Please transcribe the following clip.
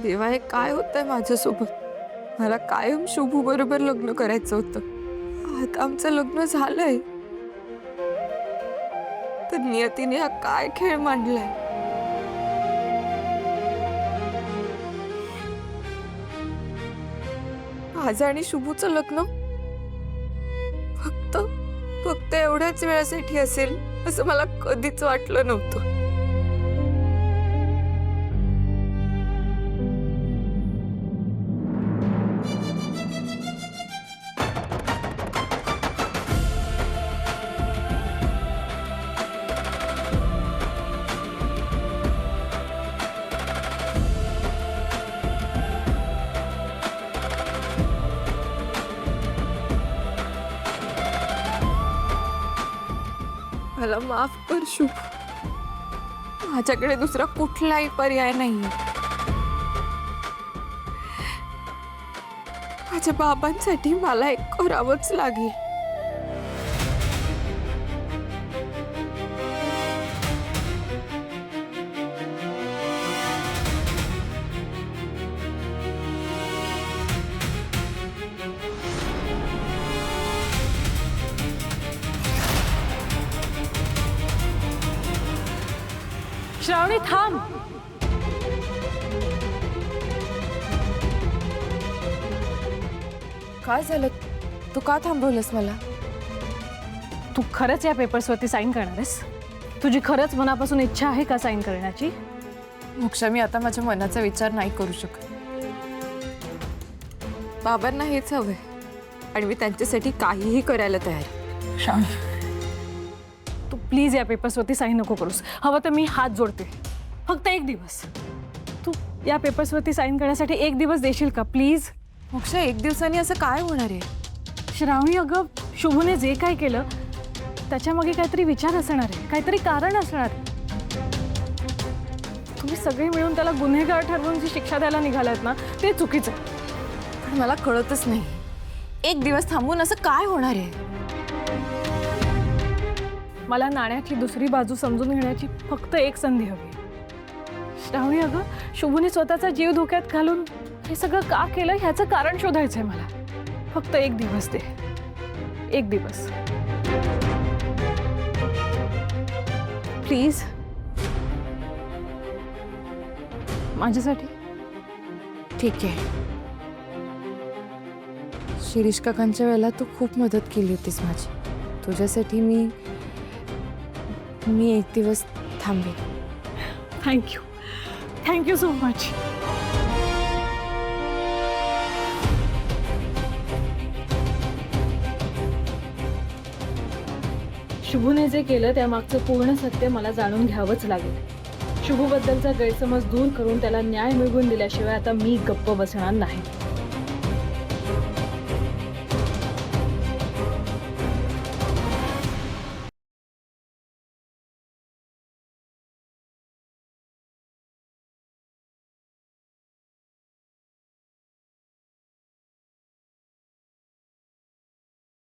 देवा, हे काय होतंय माझ्यासोबत? मला कायम शुभू बरोबर लग्न करायचं होतं. आता आमचं लग्न झालंय, तर नियतीने हा काय खेळ मांडलाय? माझं आणि शुभूचं लग्न फक्त फक्त एवढ्याच वेळासाठी असेल असं मला कधीच वाटलं नव्हतं. मला माफ कर शुभ. माझ्याकडे दुसरा कुठलाही पर्याय नाहीये. माझ्या बाबांसाठी मला एक करावंच लागेल. श्रावणी थांब. काय झालं? तू का थांबवलंस मला? तू खरंच या पेपर्सवरती साईन करणार आहेस? तुझी खरंच मनापासून इच्छा आहे का साईन करण्याची? मोक्षा, मी आता माझ्या मनाचा विचार नाही करू शकत. बाबांना हेच हवंय आणि मी त्यांच्यासाठी काहीही करायला तयार आहे. श्रावणी, तू प्लीज या पेपर्सवरती साईन नको करूस. हवं तर मी हात जोडते. फक्त एक दिवस तू या पेपर्सवरती साईन करण्यासाठी एक दिवस देशील का प्लीज? मोक्षा, एक दिवसाने असं काय होणार आहे? श्रावणी, अगं शुभूने जे काय केलं त्याच्यामागे काहीतरी विचार असणार आहे, काहीतरी कारण असणार. तुम्ही सगळे मिळून त्याला गुन्हेगार ठरवून जी शिक्षा द्यायला निघालात ना, ते चुकीचं आहे. पण मला कळतच नाही, एक दिवस थांबून असं काय होणार आहे? मला नाण्याची दुसरी बाजू समजून घेण्याची फक्त एक संधी हवी. श्रावणी, अगं शुभूने स्वतःचा जीव धोक्यात घालून हे सगळं का केलं ह्याचं कारण शोधायचंय मला. फक्त एक दिवस दे, एक दिवस प्लीज, माझ्यासाठी. ठीक आहे. शिरीष काकांच्या वेळेला तू खूप मदत केली होतीस माझी. तुझ्यासाठी मी एक दिवस थांबेन. Thank you, thank you so much. शुभूने जे केलं त्यामागचं पूर्ण सत्य मला जाणून घ्यावंच लागेल. शुभूबद्दलचा गैरसमज दूर करून त्याला न्याय मिळवून दिल्याशिवाय आता मी गप्प बसणार नाही.